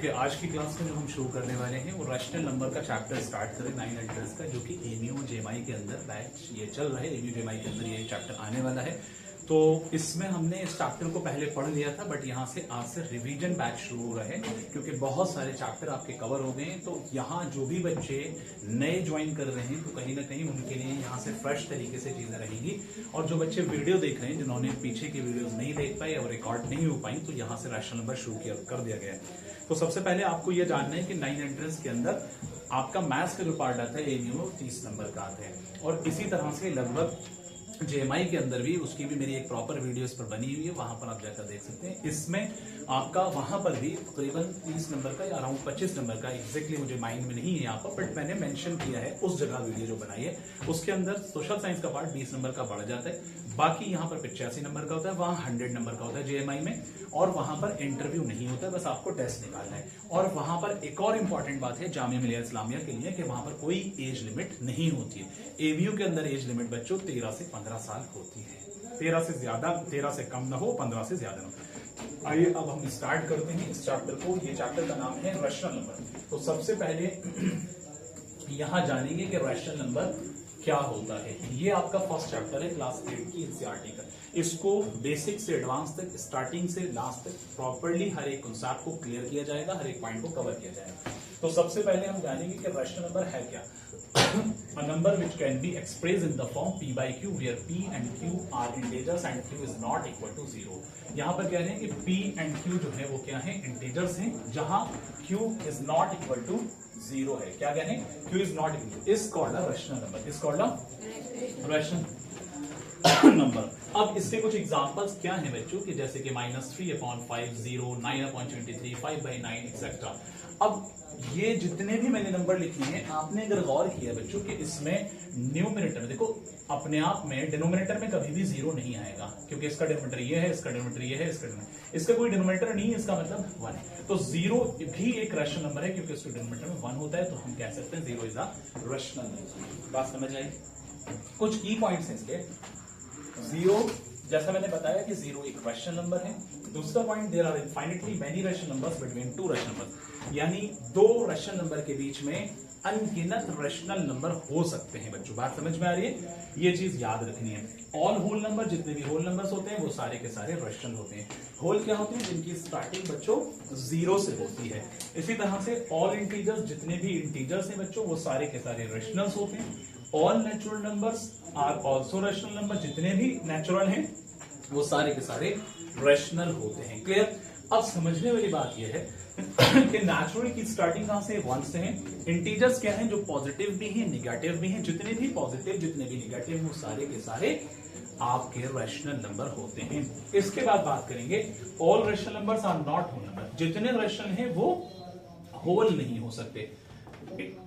Okay, आज की class में जो हम शुरू करने वाले हैं वो रैशनल नंबर का चैप्टर स्टार्ट करें 9 एंट्रेंस का, जो कि एमयू जेएमआई के अंदर बैच ये चल रहा है। एमयू जेएमआई के अंदर ये चैप्टर आने वाला है। तो इसमें हमने इस चैप्टर को पहले पढ़ लिया था, बट यहाँ से आज से रिवीजन बैच शुरू हो रहा है क्योंकि बहुत सारे चैप्टर आपके कवर हो गए हैं। तो यहाँ जो भी बच्चे नए ज्वाइन कर रहे हैं तो कहीं ना कहीं उनके लिए यहाँ से फ्रेश तरीके से चीजें रहेंगी। और जो बच्चे वीडियो देख रहे हैं, जिन्होंने पीछे की वीडियोस नहीं देख पाए और रिकॉर्ड नहीं हो पाई, तो यहाँ से रैशनल नंबर शुरू कर दिया गया है। तो सबसे पहले आपको यह जानना है कि 9 एंट्रेंस के अंदर आपका मैथ्स का जो पार्ट आता है एमयू 30 नंबर का आता है। और इसी तरह से लगभग जेएमआई के अंदर भी उसकी भी मेरी एक प्रॉपर वीडियो इस पर बनी हुई है, वहां पर आप जाकर देख सकते हैं। इसमें आपका वहां पर भी तकरीबन 30 नंबर का या अराउंड 25 नंबर का, एग्जैक्टली मुझे माइंड में नहीं है यहाँ पर, बट मैंने मेंशन किया है उस जगह वीडियो जो बनाई है। उसके अंदर सोशल साइंस का पार्ट 20 नंबर का बढ़ जाता है। बाकी यहाँ पर 85 नंबर का होता है, वहां 100 नंबर का होता है जेएमआई में। और वहां पर इंटरव्यू नहीं होता है, बस आपको टेस्ट निकालना है। और वहां पर एक और इंपॉर्टेंट बात है जामिया मिलिया इस्लामिया के लिए कि वहां पर कोई एज लिमिट नहीं होती है। एमयू के अंदर एज लिमिट बच्चों 13 से 15 साल होती है। 13 से ज्यादा, 13 से कम ना हो, 15 से ज्यादा ना हो। आइए अब हम स्टार्ट करते हैं इस चैप्टर को। ये चैप्टर का नाम है रैशनल नंबर। तो सबसे पहले यहां जानेंगे कि रैशनल नंबर क्या होता है। ये आपका फर्स्ट चैप्टर है क्लास 8 की एनसीईआरटी का। इसको बेसिक से एडवांस तक, स्टार्टिंग से लास्ट तक प्रॉपर्ली हर एक कॉन्सेप्ट को क्लियर किया जाएगा, हर एक पॉइंट को कवर किया जाएगा। तो सबसे पहले हम जानेंगे कि रैशनल नंबर है क्या। A number which can be expressed in the form p by q, where p and q are integers and q is not equal to 0। यहाँ पर कह रहे हैं कि p and q जो है वो क्या है, इंटीजर्स हैं, जहां q is not equal to 0 है। क्या कह रहे हैं, q is not equal to, is called a rational number, is called a rational number। अब इसके कुछ एग्जांपल्स क्या हैं बच्चों, कि जैसे कि -3/5, 0, 9/23, 5/9 एक्सेट्रा। अब ये जितने भी मैंने नंबर लिखे हैं, आपने अगर गौर किया बच्चों कि इसमें न्यूमरेटर में देखो, अपने आप में डिनोमिनेटर में कभी भी 0 नहीं आएगा, क्योंकि इसका डिनोमिनेटर ये है, इसका डिनोमिनेटर ये है, इसका कोई डिनोमिनेटर नहीं है, इसका मतलब 1 है। तो 0 भी एक रैशनल नंबर है क्योंकि उसके डिनोमिनेटर में 1 होता है। तो हम कह सकते हैं 0 इज अ रैशनल नंबर। बात समझ आई? कुछ की पॉइंट्स हैं इसके। 0, जैसा मैंने बताया कि 0 एक रैशनल नंबर है। दूसरा point, there are infinitely many rational numbers between 2 rational numbers, यानी 2 रैशनल नंबर के बीच में अनगिनत रैशनल नंबर हो सकते हैं। बच्चों बात समझ में आ रही है? ये चीज याद रखनी है। ऑल होल नंबर, जितने भी होल नंबर्स होते हैं वो सारे के सारे रैशनल होते हैं। होल क्या होते हैं, जिनकी स्टार्टिंग बच्चों 0 से होती है। इसी तरह से ऑल इंटीजर्स, जितने भी इंटीजर्स हैं बच्चों वो सारे के सारे रैशनल्स होते हैं। All natural numbers are also rational number, जितने भी नेचुरल हैं वो सारे के सारे रैशनल होते हैं। क्लियर? अब समझने वाली बात यह है कि नेचुरल की स्टार्टिंग कहां से, 1 से है। इंटीजर्स क्या हैं, जो पॉजिटिव भी हैं, नेगेटिव भी हैं। जितने भी पॉजिटिव, जितने भी नेगेटिव, वो सारे के सारे आपके रैशनल नंबर होते हैं। इसके बाद बात करेंगे, all rational numbers are not whole number. जितने रैशनल हैं वो होल नहीं हो सकते,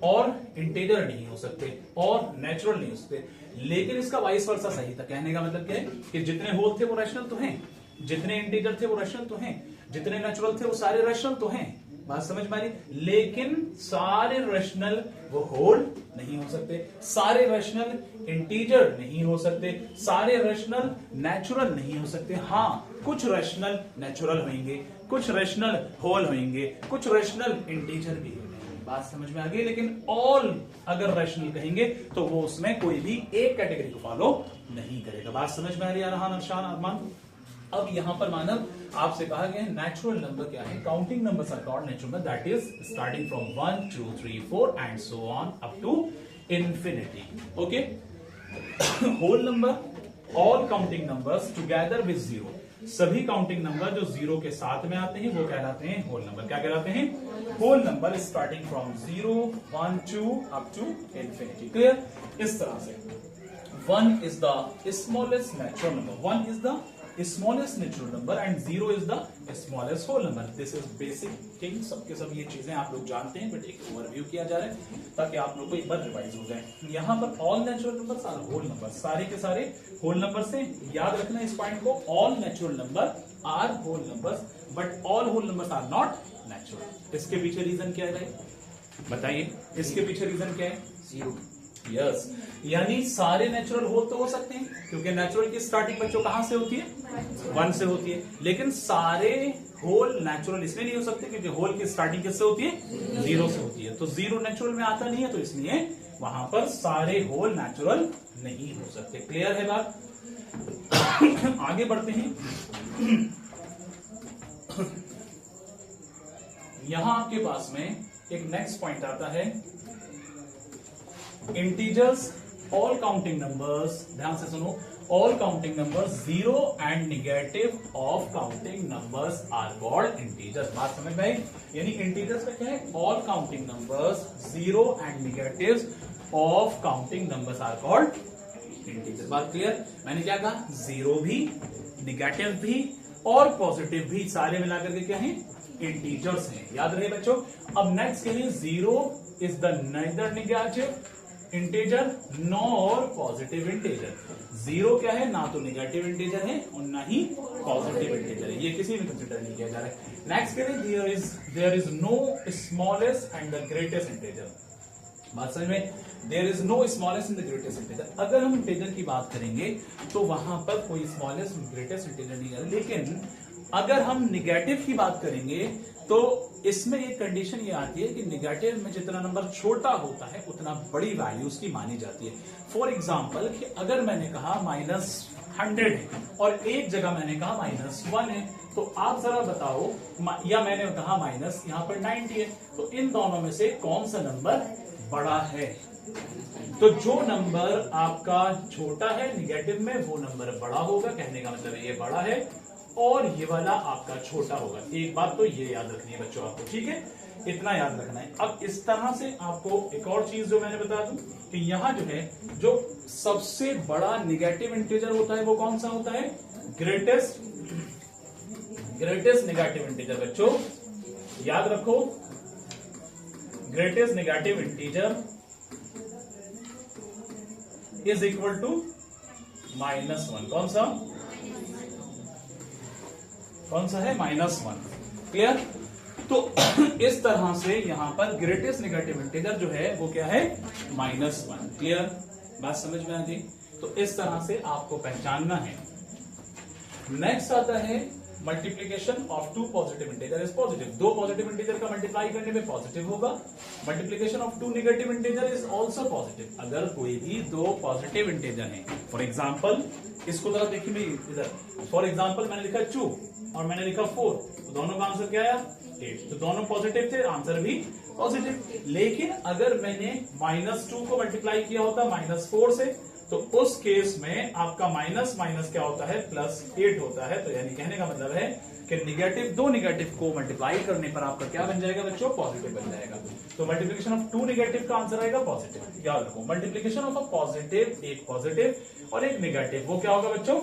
और इंटीजर नहीं हो सकते, और नेचुरल नहीं हो सकते। लेकिन इसका वाइस वर्सा सही था। कहने का मतलब क्या है कि जितने होल थे वो रैशनल तो हैं, जितने इंटीजर थे वो रैशनल तो हैं, जितने नेचुरल थे वो सारे रैशनल तो हैं। बात समझ में आ रही? लेकिन सारे रैशनल वो होल नहीं हो सकते, सारे रैशनल इंटीजर नहीं हो सकते, सारे रैशनल नेचुरल नहीं हो सकते। हाँ, कुछ रैशनल नेचुरल होंगे, कुछ रैशनल होल होंगे, कुछ रैशनल इंटीजर भी होंगे। बात समझ में आ गई? लेकिन ऑल अगर रैशनल कहेंगे तो वो उसमें कोई भी एक कैटेगरी को फॉलो नहीं करेगा। बात समझ में आ रही है अरहान, अरशान, अरमान? अब यहां पर मानव आपसे कहा गया है नेचुरल नंबर क्या है। Counting numbers are called natural number, that is starting from 1 2 3 4 and so on up to infinity. Okay, whole number, all counting numbers together with 0, सभी काउंटिंग नंबर जो 0 के साथ में आते हैं वो कहलाते हैं होल नंबर। क्या कहलाते हैं? Whole number starting from 0 1 2 up to infinity. Clear? इस तरह से 1 is the smallest natural number, 1 is the smallest natural number and 0 is the smallest whole number. This is basic thing। सबके सब ये चीजें आप लोग जानते हैं, बट एक ओवरव्यू किया जा रहा है ताकि आप लोग को एक बार रिवाइज हो जाए। यहाँ पर all natural numbers are whole number, सारे के सारे होल नंबर से याद रखना इस पॉइंट को। All natural number are whole numbers, but all whole numbers are not natural. इसके पीछे रीजन क्या है भाई, बताइए? इसके पीछे रीजन क्या है? 0। यस, यानी सारे नेचुरल होल तो हो सकते हैं, क्योंकि नेचुरल की स्टार्टिंग बच्चों कहां से होती है? 1 से होती है। लेकिन सारे होल नेचुरल इसलिए नहीं हो सकते क्योंकि होल की स्टार्टिंग किससे होती है? 0 से होती है। तो 0 नेचुरल में आता नहीं है, तो इसलिए वहां पर सारे होल नेचुरल नहीं हो सकते। क्लियर है बात? आगे बढ़ते हैं। यहां आपके पास में एक नेक्स्ट पॉइंट आता है, इंटीजर्स ऑल काउंटिंग नंबर्स। ध्यान से सुनो, all counting numbers zero and negative of counting numbers are called integers. बात समझ में आई? यानी इंटीजर्स में क्या है? All counting numbers zero and negatives of counting numbers are called integers. बात क्लियर? मैंने क्या कहा? जीरो भी, निगेटिव भी और पॉजिटिव भी सारे मिलाकर के क्या है? इंटीजर्स हैं। याद रहे बच्चों। अब नेक्स्ट के लिए zero is the neither negative integer nor positive integer. Zero क्या है? ना तो निगेटिव इंटीजर है और ना ही पॉजिटिव इंटीजर है, ये किसी में कंसिडर नहीं किया जा रहा है। नेक्स्ट के लिए there is no smallest and the greatest integer. बात समझ में? There is no smallest and the greatest integer. अगर हम इंटीजर की बात करेंगे तो वहां पर कोई स्मॉलेस्ट ग्रेटेस्ट इंटीजर नहीं है, लेकिन अगर हम निगेटिव की बात करेंगे तो इसमें एक कंडीशन ये आती है कि निगेटिव में जितना नंबर छोटा होता है उतना बड़ी वैल्यू उसकी मानी जाती है। फॉर एग्जाम्पल कि अगर मैंने कहा -100 है और एक जगह मैंने कहा -1 है, तो आप जरा बताओ, या मैंने कहा माइनस यहाँ पर 90 है, तो इन दोनों में से कौन सा नंबर बड़ा है? तो जो नंबर आपका छोटा है निगेटिव में वो नंबर बड़ा होगा, कहने का मतलब ये बड़ा है, और ये वाला आपका छोटा होगा। एक बात तो ये याद रखनी है बच्चों आपको, ठीक है? इतना याद रखना है। अब इस तरह से आपको एक और चीज जो मैंने बता दूं कि यहाँ जो है, जो सबसे बड़ा निगेटिव इंटीजर होता है वो कौन सा होता है? Greatest negative integer. बच्चों याद रखो, greatest negative integer is equal to -1। कौन सा है? -1। क्लियर? तो इस तरह से यहां पर ग्रेटेस्ट निगेटिव इंटीजर जो है वो क्या है? -1। क्लियर? बात समझ में आ गई? तो इस तरह से आपको पहचानना है। नेक्स्ट आता है multiplication of 2 positive integer is positive. 2 positive integer का मल्टीप्लाई करने में पॉजिटिव होगा। Multiplication of 2 negative integer is also positive. अगर कोई भी 2 पॉजिटिव इंटीजर है, फॉर एग्जाम्पल इसको जरा देखिए मेरी इधर, फॉर एग्जाम्पल मैंने लिखा 2 और मैंने लिखा 4, तो दोनों का आंसर क्या आया? 8। तो दोनों पॉजिटिव थे, आंसर भी पॉजिटिव। लेकिन अगर मैंने -2 को मल्टीप्लाई किया होता -4 से, तो उस केस में आपका माइनस माइनस क्या होता है? +8 होता है। तो यानी कहने का मतलब है कि निगेटिव 2 निगेटिव को मल्टीप्लाई करने पर आपका क्या बन जाएगा बच्चों? पॉजिटिव बन जाएगा। तो मल्टीप्लिकेशन ऑफ 2 निगेटिव का आंसर आएगा पॉजिटिव। याद रखो, मल्टीप्लिकेशन ऑफ अ पॉजिटिव, एक पॉजिटिव और एक निगेटिव, वो क्या होगा बच्चों?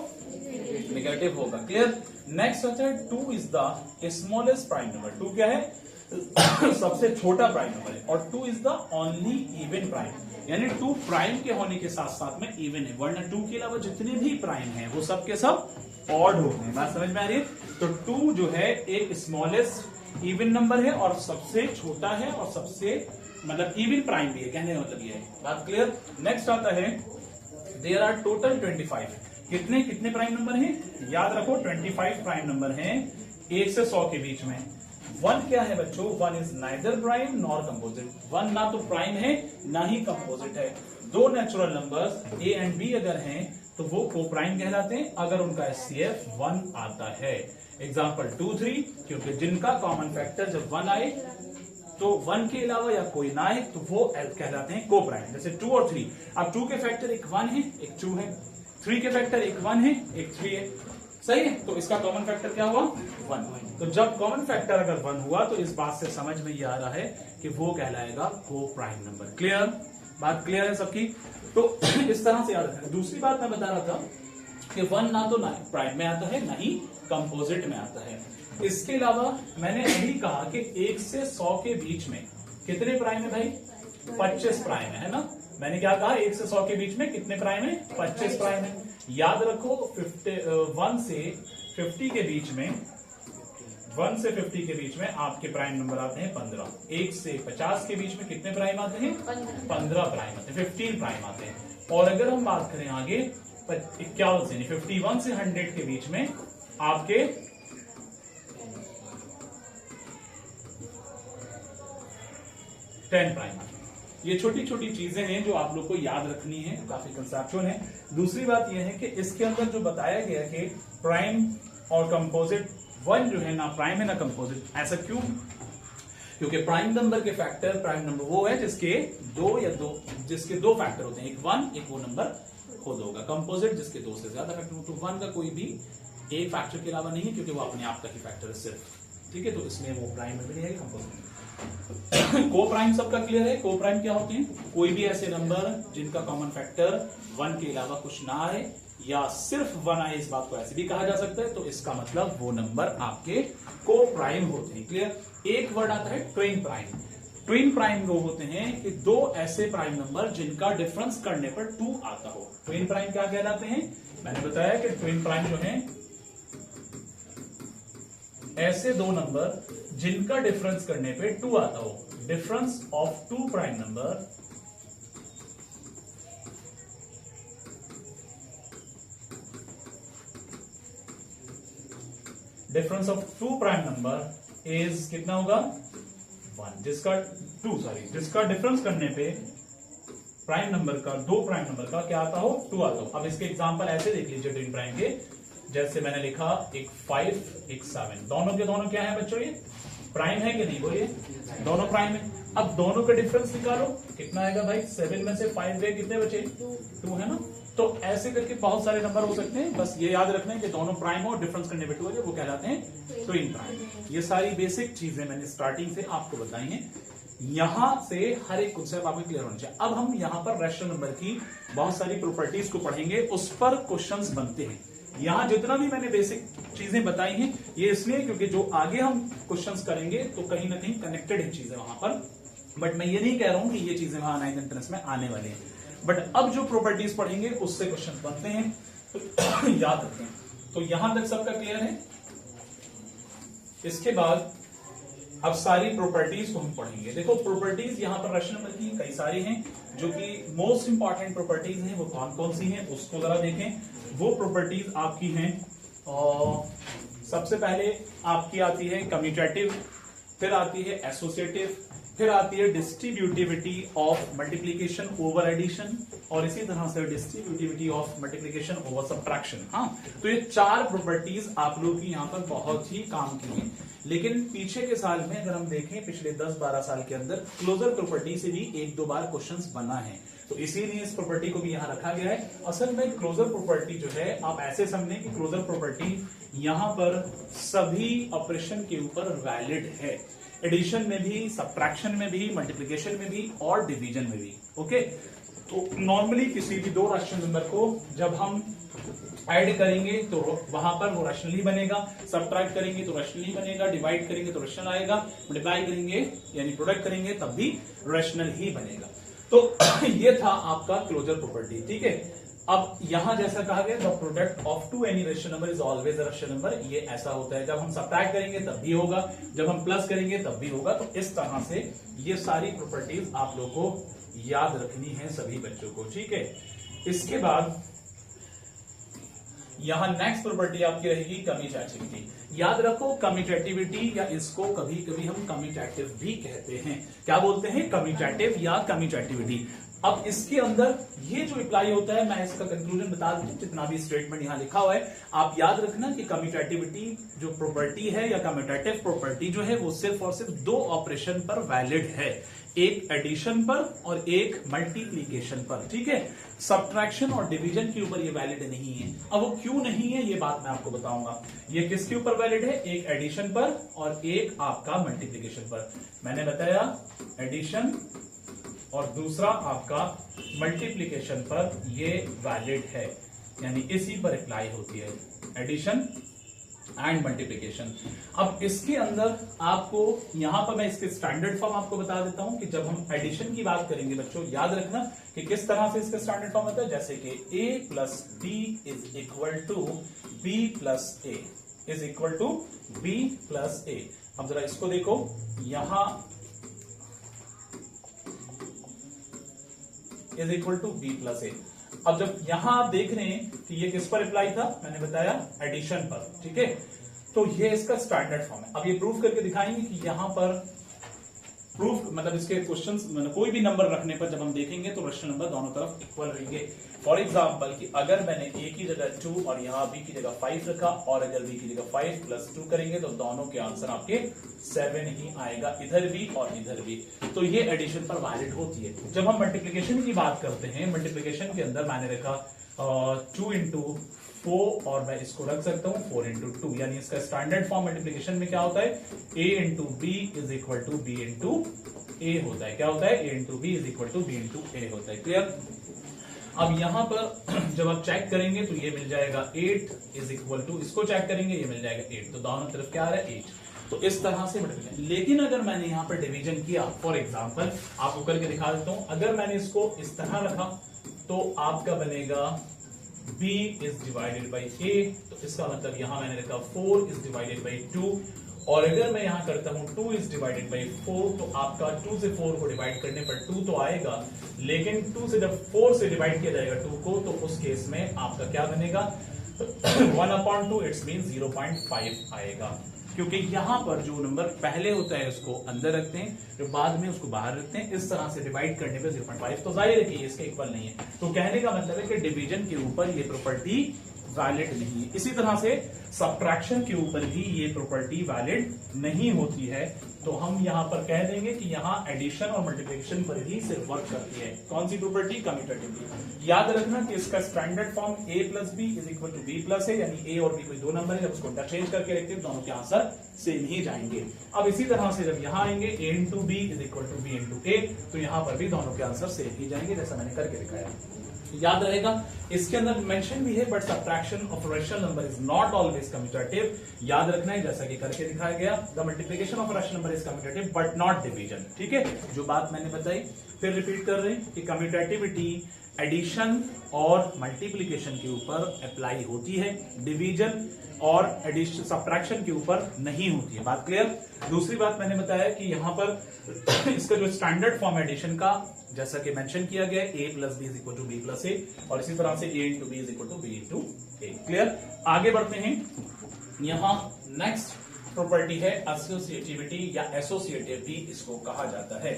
निगेटिव होगा। क्लियर? नेक्स्ट होता है 2 is the smallest prime number. 2 क्या है? सबसे छोटा प्राइम नंबर है, और 2 is the only even prime, यानी 2 प्राइम के होने के साथ साथ में इवन है, वरना 2 के अलावा जितने भी प्राइम हैं वो सब के सब ऑड होते हैं। बात समझ में आ रही है? तो 2 जो है एक स्मॉलेस्ट इवन नंबर है और सबसे छोटा है और सबसे मतलब इवन प्राइम भी है, कहने का मतलब ये है। बात क्लियर? नेक्स्ट आता है देयर आर टोटल 25। कितने कितने प्राइम नंबर हैं? याद रखो 25 प्राइम नंबर हैं 1 से 100 के बीच में। 1 क्या है बच्चों? 1 is neither prime nor composite. 1 ना तो प्राइम है ना ही कंपोजिट है। 2 natural numbers a and b अगर हैं तो वो को प्राइम कहलाते हैं अगर उनका एचसीएफ 1 आता है। एग्जाम्पल 2, 3, क्योंकि जिनका कॉमन फैक्टर जब 1 आए तो 1 के अलावा या कोई ना आए तो वो कहलाते हैं को प्राइम। जैसे 2 और 3, अब 2 के फैक्टर एक 1 है एक 2 है, 3 के फैक्टर एक 1 है एक 3 है, सही है? तो इसका कॉमन फैक्टर क्या हुआ? 1। तो जब कॉमन फैक्टर अगर 1 हुआ तो इस बात से समझ में ये आ रहा है कि वो कहलाएगा को प्राइम नंबर। क्लियर? बात क्लियर है सबकी? तो इस तरह से याद रखना। दूसरी बात मैं बता रहा था कि 1 ना तो ना प्राइम में आता है ना ही कंपोजिट में आता है। इसके अलावा मैंने अभी कहा कि 1 से 100 के बीच में कितने प्राइम है भाई? 25 प्राइम है ना? मैंने क्या कहा? 1 से 100 के बीच में कितने प्राइम है? 25 प्राइम है। याद रखो 1 से 50 के बीच में 1 से 50 के बीच में आपके प्राइम नंबर आते हैं 15। 1 से 50 के बीच में कितने प्राइम आते हैं? 15 प्राइम आते हैं, 15 प्राइम आते हैं। और अगर हम बात करें आगे 51 से 51 से 100 के बीच में आपके 10 प्राइम। ये छोटी छोटी चीजें हैं जो आप लोग को याद रखनी है, काफी कंसेप्चुअल है। दूसरी बात यह है कि इसके अंदर जो बताया गया कि प्राइम और कंपोजिट वन जो है ना प्राइम है ना कंपोजिट, ऐसा क्यों? क्योंकि प्राइम नंबर के फैक्टर, प्राइम नंबर वो है जिसके दो फैक्टर होते हैं, एक वन एक वो नंबर खुद होगा। कंपोजिट जिसके दो से ज्यादा फैक्टर हो, तो वन का कोई भी एक फैक्टर के अलावा नहीं है क्योंकि वो अपने आप का ही फैक्टर है सिर्फ, ठीक है। तो इसमें वो प्राइम में भी नहीं है, कंपोजिट। को प्राइम सबका क्लियर है? को प्राइम क्या होते हैं? कोई भी ऐसे नंबर जिनका कॉमन फैक्टर वन के अलावा कुछ ना आए या सिर्फ वन आए, इस बात को ऐसे भी कहा जा सकता है। तो इसका मतलब वो नंबर आपके को प्राइम होते हैं। क्लियर? एक वर्ड आता है ट्विन प्राइम। ट्विन प्राइम वो होते हैं कि दो ऐसे प्राइम नंबर जिनका डिफरेंस करने पर 2 आता हो। ट्विन प्राइम क्या कहलाते हैं? मैंने बताया कि ट्विन प्राइम जो है ऐसे दो नंबर जिनका डिफरेंस करने पे 2 आता हो। Difference of 2 prime number difference of 2 prime number is कितना होगा? 1। जिसका डिफरेंस करने पे प्राइम नंबर का, 2 प्राइम नंबर का क्या आता हो? 2 आता हो। अब इसके एग्जांपल ऐसे देख लीजिए ट्विन प्राइम के, जैसे मैंने लिखा एक 5 एक 7, दोनों के दोनों क्या है बच्चों? ये प्राइम है कि नहीं? बोलिए, दोनों प्राइम है। अब दोनों का डिफरेंस निकालो, कितना आएगा भाई? 7 में से 5 गए, कितने बचे? 2 है ना। तो ऐसे करके बहुत सारे नंबर हो सकते हैं, बस ये याद रखना है कि दोनों प्राइम हो, डिफरेंस करने पे 2 है, वो कहलाते हैं ट्विन प्राइम। ये सारी बेसिक चीजें मैंने स्टार्टिंग से आपको बताई हैं। यहां से हर एक कॉन्सेप्ट आपको क्लियर होना चाहिए। अब हम यहां पर रैशनल नंबर की बहुत सारी प्रॉपर्टीज को पढ़ेंगे, उस पर क्वेश्चंस बनते हैं। यहां जितना भी मैंने बेसिक चीजें बताई हैं ये इसलिए क्योंकि जो आगे हम क्वेश्चंस करेंगे तो कहीं ना कहीं कनेक्टेड है चीजें वहां पर। बट मैं ये नहीं कह रहा हूं कि ये चीजें वहां 9th एंट्रेंस में आने वाली हैं, बट अब जो प्रॉपर्टीज पढ़ेंगे उससे क्वेश्चन बनते हैं, तो याद रखें। तो यहां तक सबका क्लियर है? इसके बाद अब सारी प्रॉपर्टीज को हम पढ़ेंगे। देखो प्रॉपर्टीज यहां पर रैशनल नंबर की कई सारी हैं, जो कि मोस्ट इंपॉर्टेंट प्रॉपर्टीज हैं वो कौन कौन सी हैं उसको जरा देखें। वो प्रॉपर्टीज आपकी हैं, और सबसे पहले आपकी आती है कम्यूटेटिव, फिर आती है एसोसिएटिव, फिर आती है distributivity of multiplication over addition, और इसी तरह से distributivity of multiplication over subtraction. हाँ, तो ये 4 प्रॉपर्टीज आप लोग की यहाँ पर बहुत ही काम की हैं। लेकिन पीछे के साल में अगर हम देखें, पिछले 10-12 साल के अंदर क्लोजर प्रॉपर्टी से भी 1-2 बार क्वेश्चंस बना है, तो इसीलिए इस प्रॉपर्टी को भी यहां रखा गया है। असल में क्लोजर प्रॉपर्टी जो है आप ऐसे समझें कि क्लोजर प्रॉपर्टी यहां पर सभी ऑपरेशन के ऊपर वैलिड है, एडिशन में भी, सब्ट्रैक्शन में भी, मल्टीप्लिकेशन में भी और डिवीजन में भी। ओके, तो नॉर्मली किसी भी 2 रैशनल नंबर को जब हम ऐड करेंगे तो वहां पर वो रैशनल ही बनेगा, सब्ट्रैक्ट करेंगे तो रैशनल ही बनेगा, डिवाइड करेंगे तो रैशनल आएगा, मल्टीप्लाई करेंगे यानी प्रोडक्ट करेंगे तब भी रैशनल ही बनेगा। तो ये था आपका क्लोजर प्रॉपर्टी, ठीक है। अब यहां जैसा कहा गया, the product of 2 any rational number is always a rational number. ये ऐसा होता है, जब हम सब्ट्रैक्ट करेंगे तब भी होगा, जब हम प्लस करेंगे तब भी होगा। तो इस तरह से ये सारी प्रॉपर्टीज आप लोग को याद रखनी है सभी बच्चों को, ठीक है। इसके बाद यहां नेक्स्ट प्रॉपर्टी आपकी रहेगी कम्यूटेटिविटी। याद रखो कम्यूटेटिविटी, या इसको कभी कभी हम कम्यूटेटिव भी कहते हैं। क्या बोलते हैं? कम्यूटेटिव या कम्यूटेटिविटी। अब इसके अंदर ये जो अप्लाई होता है, मैं इसका कंक्लूजन बता दूं, जितना भी स्टेटमेंट यहां लिखा हुआ है आप याद रखना कि कम्यूटेटिविटी जो प्रॉपर्टी है या कम्यूटेटिव प्रॉपर्टी जो है वो सिर्फ और सिर्फ 2 ऑपरेशन पर वैलिड है, एक एडिशन पर और एक मल्टीप्लीकेशन पर, ठीक है। सब्ट्रैक्शन और डिवीजन के ऊपर ये वैलिड नहीं है। अब वो क्यों नहीं है ये बात मैं आपको बताऊंगा। ये किसके ऊपर वैलिड है? एक एडिशन पर और एक आपका मल्टीप्लीकेशन पर। मैंने बताया एडिशन और दूसरा आपका मल्टीप्लीकेशन पर ये वैलिड है, यानी इसी पर अप्लाई होती है एडिशन एंड मल्टीप्लिकेशन। अब इसके अंदर आपको यहां पर मैं इसके स्टैंडर्ड फॉर्म आपको बता देता हूं कि जब हम एडिशन की बात करेंगे बच्चों, याद रखना कि किस तरह से इसका स्टैंडर्ड फॉर्म होता है। जैसे कि a plus B is equal to B plus A is equal to B plus A. अब जरा इसको देखो, यहां is equal to B plus A. अब जब यहां आप देख रहे हैं कि ये किस पर अप्लाई था, मैंने बताया एडिशन पर, ठीक है। तो ये इसका स्टैंडर्ड फॉर्म है। अब ये प्रूफ करके दिखाएंगे कि यहां पर प्रूफ मतलब इसके क्वेश्चंस मतलब कोई भी नंबर रखने पर जब हम देखेंगे तो रेशनल नंबर दोनों तरफ इक्वल रहेंगे। फॉर एग्जांपल कि अगर मैंने ए की जगह 2 और यहाँ बी की जगह 5 रखा और अगर बी की जगह 5 + 2 करेंगे तो दोनों के आंसर आपके 7 ही आएगा, इधर भी और इधर भी। तो ये एडिशन पर वैलिड होती है। जब हम मल्टीप्लीकेशन की बात करते हैं, मल्टीप्लीकेशन के अंदर मैंने रखा 2 × 4 और मैं इसको रख सकता हूं 4 × 2, यानी इसका स्टैंडर्ड फॉर्म मल्टीप्लिकेशन में क्या होता है, a × b = b × a होता है। क्या होता है, a × b = b × a होता है। क्लियर। अब यहां पर जब आप चेक करेंगे तो ये मिल जाएगा 8 = इसको चेक करेंगे ये मिल जाएगा 8, तो दोनों तरफ क्या आ रहा है 8। तो इस तरह से मल्टीप्लिकेशन। लेकिन अगर मैंने यहां पर डिवीजन किया, फॉर एग्जांपल आपको करके दिखा देता हूं, अगर मैंने इसको इस तरह रखा तो आपका बनेगा b = a, तो इसका मतलब यहां मैंने रखा 4 / 2, और अगर मैं यहां करता हूं 2 / 4 तो आपका 2 से 4 को डिवाइड करने पर 2 तो आएगा, लेकिन 2 से जब 4 से डिवाइड किया जाएगा 2 को तो उस केस में आपका क्या बनेगा 1/2, इट्स मीन 0.5 आएगा। क्योंकि यहां पर जो नंबर पहले होता है उसको अंदर रखते हैं, जो बाद में उसको बाहर रखते हैं। इस तरह से डिवाइड करने पे 0.5 तो जाहिर है कि इसके इक्वल नहीं है। तो कहने का मतलब है कि डिवीजन के ऊपर ये प्रॉपर्टी वैलिड नहीं है। इसी तरह से सब्ट्रैक्शन के ऊपर भी ये प्रॉपर्टी वैलिड नहीं होती है। तो हम यहां पर कह देंगे कि यहां एडिशन और मल्टीप्लिकेशन पर ही सिर्फ वर्क करती है। कौन सी प्रॉपर्टी, कम्यूटेटिव। याद रखना कि इसका standard form a + b = b+ है, यानी a और b कोई दो नंबर है, जब उसको इंटरचेंज करके रखते हैं दोनों के आंसर सेम ही जाएंगे। अब इसी तरह से जब यहां आएंगे a × b = b × a, तो यहां पर भी दोनों के आंसर सेम ही जाएंगे, जैसा मैंने करके दिखाया। याद रहेगा इसके अंदर मेंशन भी है, but subtraction of rational number is not always commutative. याद रखना है जैसा कि करके दिखाया गया, the multiplication of rational number is commutative but not division. ठीक है, जो बात मैंने बताई फिर रिपीट कर रहे हैं कि कम्यूटेटिविटी एडिशन और मल्टीप्लिकेशन के ऊपर अप्लाई होती है, डिवीजन और एडिशन सब्ट्रैक्शन के ऊपर नहीं होती है। बात क्लियर। दूसरी बात मैंने बताया कि यहां पर इसका जो स्टैंडर्ड फॉर्म एडिशन का जैसा कि मेंशन किया गया है a + b = b + a, और इसी तरह से a × b = b × a। Clear. आगे बढ़ते हैं। यहां नेक्स्ट प्रॉपर्टी है एसोसिएटिविटी या एसोसिएटिव भी इसको कहा जाता है।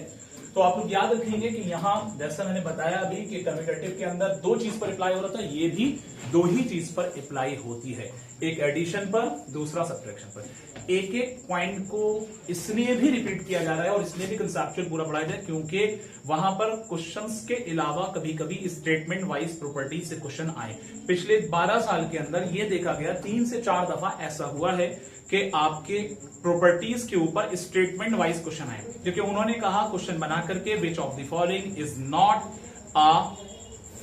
तो आप लोग याद रखेंगे कि यहां जैसा मैंने बताया अभी कि कम्यूटेटिव के अंदर दो चीज पर अप्लाई हो रहा था, ये भी दो ही चीज पर अप्लाई होती है, एक एडिशन पर, दूसरा सब्ट्रैक्शन पर। एक एक पॉइंट को इसलिए भी रिपीट किया जा रहा है और इसलिए भी कंसेप्चुअल पूरा पढ़ाया जाए क्योंकि वहां पर क्वेश्चंस के अलावा कभी कभी स्टेटमेंट वाइज प्रॉपर्टी से क्वेश्चन आए। पिछले 12 साल के अंदर ये देखा गया 3 से 4 दफा ऐसा हुआ है कि आपके प्रॉपर्टीज के ऊपर स्टेटमेंट वाइज क्वेश्चन आए, क्योंकि उन्होंने कहा क्वेश्चन बना करके which of the following is not a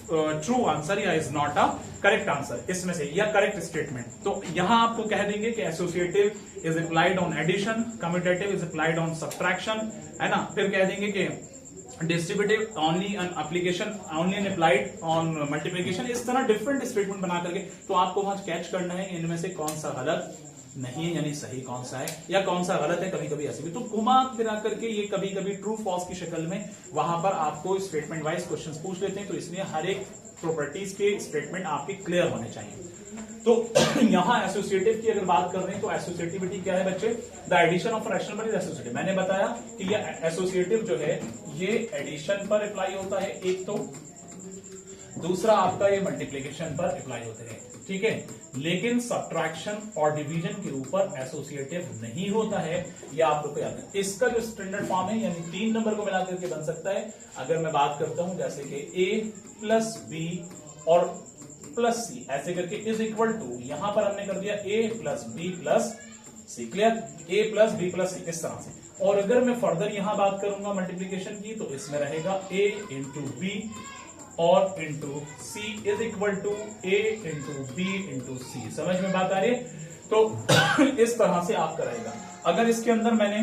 true answer या is not a correct answer, इसमें से या करेक्ट स्टेटमेंट। तो यहां आपको कह देंगे कि associative is applied on addition, commutative is applied on subtraction, है ना। फिर कह देंगे कि distributive only on application, only an applied on multiplication. इस तरह डिफरेंट स्टेटमेंट बना करके तो आपको वहां कैच करना है इनमें से कौन सा गलत नहीं है, यानी सही कौन सा है या कौन सा गलत है। कभी कभी ऐसे भी तो घुमा फिरा करके ये कभी कभी ट्रू फॉल्स की शक्ल में वहां पर आपको स्टेटमेंट वाइज क्वेश्चंस पूछ लेते हैं, तो इसलिए हर एक प्रॉपर्टीज के स्टेटमेंट आपके क्लियर होने चाहिए। तो यहां एसोसिएटिव की अगर बात कर रहे हैं तो एसोसिएटिविटी क्या है बच्चे, the addition of rational number is associative. मैंने बताया कि ये एसोसिएटिव जो है ये एडिशन पर अप्लाई होता है एक, तो दूसरा आपका ये मल्टीप्लिकेशन पर अप्लाई होते हैं, ठीक है। लेकिन सब्ट्रैक्शन और डिवीजन के ऊपर एसोसिएटिव नहीं होता है, ये आप लोग को याद है। इसका जो स्टैंडर्ड फॉर्म है यानी 3 नंबर को मिलाकर के बन सकता है। अगर मैं बात करता हूं जैसे कि a + b और +c ऐसे करके इज इक्वल टू, यहां पर हमने कर दिया a + b + c। Clear, a + b + c इस तरह से। और अगर मैं फर्दर यहां बात करूंगा मल्टीप्लिकेशन की तो इसमें रहेगा a × b और into c is equal to a × b × c। समझ में बात आ रही है। तो इस तरह से आप कराएगा। अगर इसके अंदर मैंने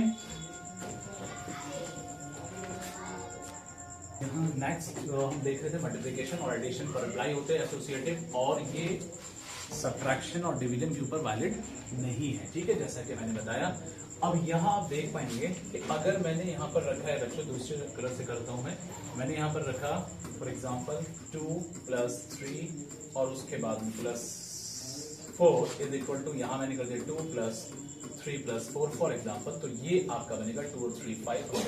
नेक्स्ट हम देख रहे थे मल्टीप्लिकेशन और एडिशन पर अप्लाई होते हैं एसोसिएटिव, और ये सब्ट्रैक्शन और डिवीजन के ऊपर वैलिड नहीं है, ठीक है, जैसा कि मैंने बताया। अब यहाँ आप देख पाएंगे कि अगर मैंने यहाँ पर रखा है बच्चों, दूसरी तरह से करता हूं मैंने यहाँ पर रखा फॉर एग्जांपल 2 + 3 और उसके बाद +4 इज इक्वल टू, यहाँ मैंने कर दिया 2 + 3 + 4 फॉर एग्जांपल, तो ये आपका बनेगा 2 और 3 5 और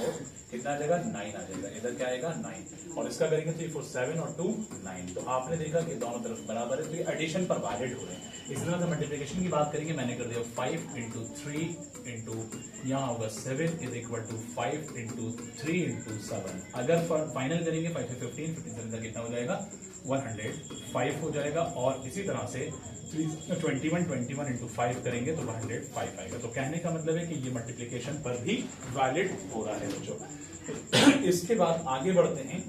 कितना आ जाएगा 9 आ जाएगा, इधर क्या आएगा 9, और इसका करेंगे 3 4 7 और 2 9। तो आपने देखा कि दोनों तरफ बराबर है, तो ये एडिशन पर वैलिड हो रहे हैं। इसी तरह से मल्टीप्लिकेशन की बात करेंगे, मैंने कर दिया 5 × 3 इंटू यहाँ होगा 7 इज इक्वल टू 5 × 3 × 7। अगर फाइनल करेंगे 5 से 15 7 का कितना हो जाएगा 105 हो जाएगा, और इसी तरह से 21 × 5 करेंगे तो 105 आएगा। तो कहने का मतलब है कि ये मल्टीप्लिकेशन पर भी वैलिड हो रहा है बच्चों। इसके बाद आगे बढ़ते हैं,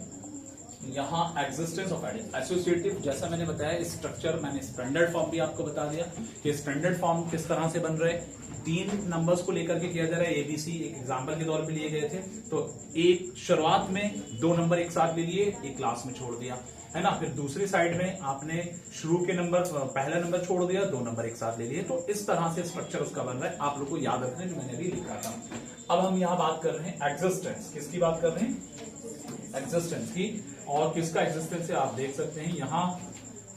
यहाँ एग्जिस्टेंस ऑफ एसोसिएटिव, जैसा मैंने बताया स्ट्रक्चर, मैंने स्टैंडर्ड फॉर्म भी आपको बता दिया कि स्टैंडर्ड फॉर्म किस तरह से बन रहे हैं। 3 नंबर्स को लेकर के किया जा रहा है, एबीसी एक एग्जाम्पल के तौर पे लिए गए थे, तो एक शुरुआत में 2 नंबर एक साथ ले लिए, एक क्लास में छोड़ दिया, है ना। फिर दूसरी साइड में आपने शुरू के नंबर, पहला नंबर छोड़ दिया, 2 नंबर एक साथ ले लिए। तो इस तरह से स्ट्रक्चर उसका बन रहा है, आप लोग को याद रखना है जो मैंने अभी लिखा था। अब हम यहाँ बात कर रहे हैं एग्जिस्टेंस, किसकी बात कर रहे हैं एग्जिस्टेंस की, और किसका एग्जिस्टेंस है आप देख सकते हैं यहाँ,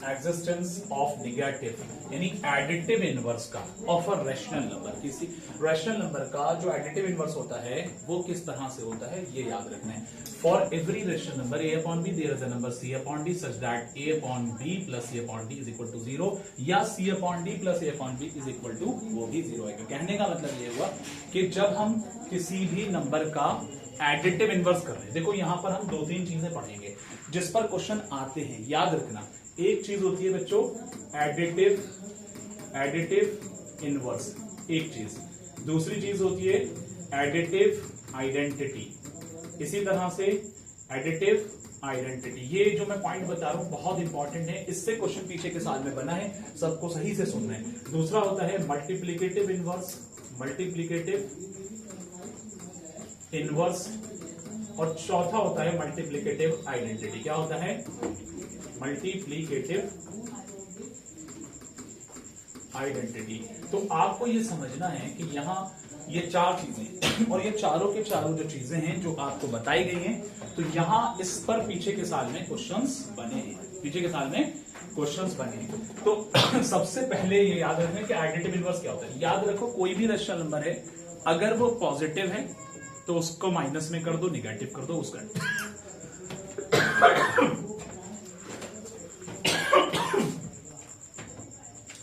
एग्जिस्टेंस ऑफ नेगेटिव यानी एडिटिव इनवर्स का ऑफ अ रैशनल नंबर। किसी रैशनल नंबर का जो एडिटिव इनवर्स होता है वो किस तरह से होता है ये याद रखना है। For every rational number a upon b there is a number c upon d such that a upon b plus c upon d is equal to 0, या c upon d plus a upon b is equal to वो भी 0 है। कहने का मतलब ये हुआ कि जब हम किसी भी नंबर का एडिटिव इनवर्स कर रहे हैं, देखो यहाँ पर हम 2-3 चीजें पढ़ेंगे जिस पर क्वेश्चन आते हैं, याद रखना। एक चीज होती है बच्चों एडिटिव इनवर्स, एक चीज, दूसरी चीज होती है एडिटिव आइडेंटिटी, इसी तरह से एडिटिव आइडेंटिटी। ये जो मैं पॉइंट बता रहा हूं बहुत इंपॉर्टेंट है, इससे क्वेश्चन पीछे के साल में बना है, सबको सही से सुनना है। दूसरा होता है मल्टीप्लिकेटिव इनवर्स, और चौथा होता है मल्टीप्लिकेटिव आइडेंटिटी। क्या होता है मल्टीप्लिकेटिव आइडेंटिटी। तो आपको ये समझना है कि यहाँ ये 4 चीजें और ये चारों के चारों जो चीजें हैं जो आपको बताई गई हैं, तो यहाँ इस पर पीछे के साल में क्वेश्चंस बने हैं, पीछे के साल में क्वेश्चंस बने हैं। तो सबसे पहले ये याद रखना कि एडिटिव इनवर्स क्या होता है। याद रखो कोई भी रैशनल नंबर है, अगर वो पॉजिटिव है तो उसको माइनस में कर दो, निगेटिव कर दो उसका।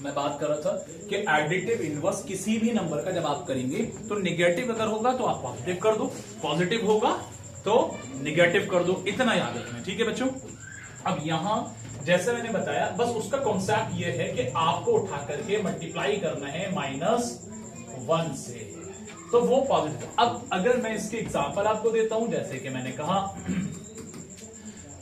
मैं बात कर रहा था कि एडिटिव इनवर्स किसी भी नंबर का जब आप करेंगे तो निगेटिव अगर होगा तो आप पॉजिटिव कर दो, पॉजिटिव होगा तो निगेटिव कर दो, इतना याद रखना, ठीक है बच्चों। अब यहां जैसे मैंने बताया, बस उसका कॉन्सेप्ट ये है कि आपको उठा करके मल्टीप्लाई करना है -1 से, तो वो पॉजिटिव। अब अगर मैं इसके एग्जांपल आपको देता हूं, जैसे कि मैंने कहा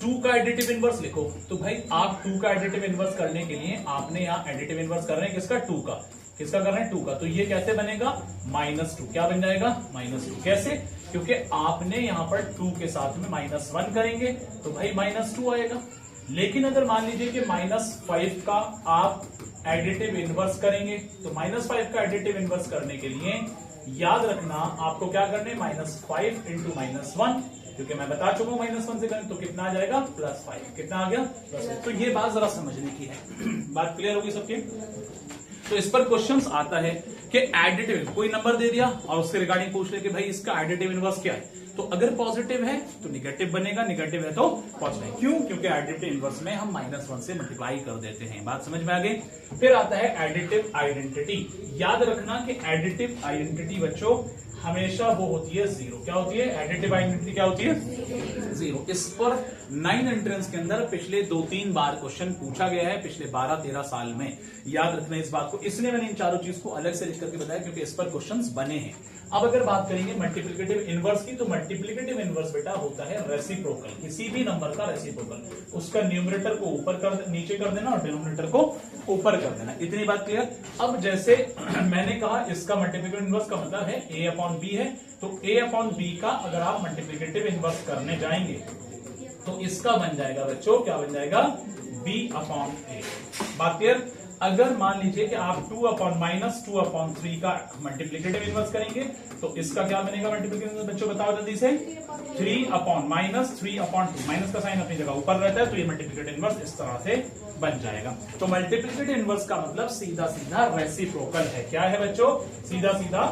2 का एडिटिव इनवर्स लिखो, तो भाई आप 2 का एडिटिव इनवर्स करने के लिए आपने यहाँ एडिटिव इनवर्स कर रहे हैं किसका 2 का, किसका कर रहे हैं 2 का, तो ये कैसे बनेगा -2, क्या बन जाएगा -2, कैसे, क्योंकि आपने यहाँ पर 2 के साथ में -1 करेंगे तो भाई -2 आएगा। लेकिन अगर मान लीजिए कि -5 का आप एडिटिव इनवर्स करेंगे, तो -5 का एडिटिव इनवर्स करने के लिए याद रखना आपको क्या करना है -5 × -1, क्योंकि मैं बता चुका हूं -1 से करें तो कितना आ जाएगा +5, कितना आ गया +5। तो ये बात जरा समझने की है, बात क्लियर होगी सबके। तो इस पर क्वेश्चंस आता है कि एडिटिव, कोई नंबर दे दिया और उससे रिगार्डिंग पूछ ले कि भाई इसका एडिटिव इनवर्स क्या है, तो अगर पॉजिटिव है तो निगेटिव बनेगा, निगेटिव है तो पॉजिटिव। क्यों? क्योंकि एडिटिव इनवर्स में हम -1 से मल्टीप्लाई कर देते हैं। बात समझ में आ गई। फिर आता है एडिटिव आइडेंटिटी। याद रखना कि एडिटिव आइडेंटिटी बच्चों हमेशा वो होती है 0। क्या होती है एडिटिव आइडेंटिटी, क्या होती है 0। इस पर 9 एंट्रेंस के अंदर पिछले 2-3 बार क्वेश्चन पूछा गया है, पिछले 12-13 साल में। याद रखना इस बात को, इसलिए मैंने इन चारों चीज को अलग से लिख करके बताया क्योंकि इस पर क्वेश्चंस बने हैं। अब अगर बात करेंगे मल्टीप्लिकेटिव इनवर्स की, तो मल्टीप्लिकेटिव इनवर्स बेटा होता है रेसिप्रोकल, किसी भी नंबर का रेसिप्रोकल। उसका न्यूमरेटर को ऊपर कर नीचे कर देना और डिनोमिनेटर को ऊपर कर देना, इतनी बात क्लियर। अब जैसे मैंने कहा इसका मल्टीप्लिकेटिव इनवर्स का मतलब है a/b है, तो a/b का अगर आप मल्टीप्लिकेटिव इनवर्स करने जाएंगे तो इसका बन जाएगा बच्चों, क्या बन जाएगा b/a। बात क्लियर। अगर मान लीजिए कि आप 2 अपॉन -2/3 का मल्टीप्लिकेटिव इनवर्स करेंगे तो इसका क्या बनेगा मल्टीप्लिकेटिव इनवर्स? बच्चों बताओ जल्दी से। 3 अपॉन -3/2, माइनस का साइन अपनी जगह ऊपर रहता है, तो ये मल्टीप्लिकेटिव इनवर्स इस तरह से बन जाएगा। तो मल्टीप्लिकेटिव इनवर्स का मतलब सीधा सीधा रेसिप्रोकल है। क्या है बच्चों? सीधा सीधा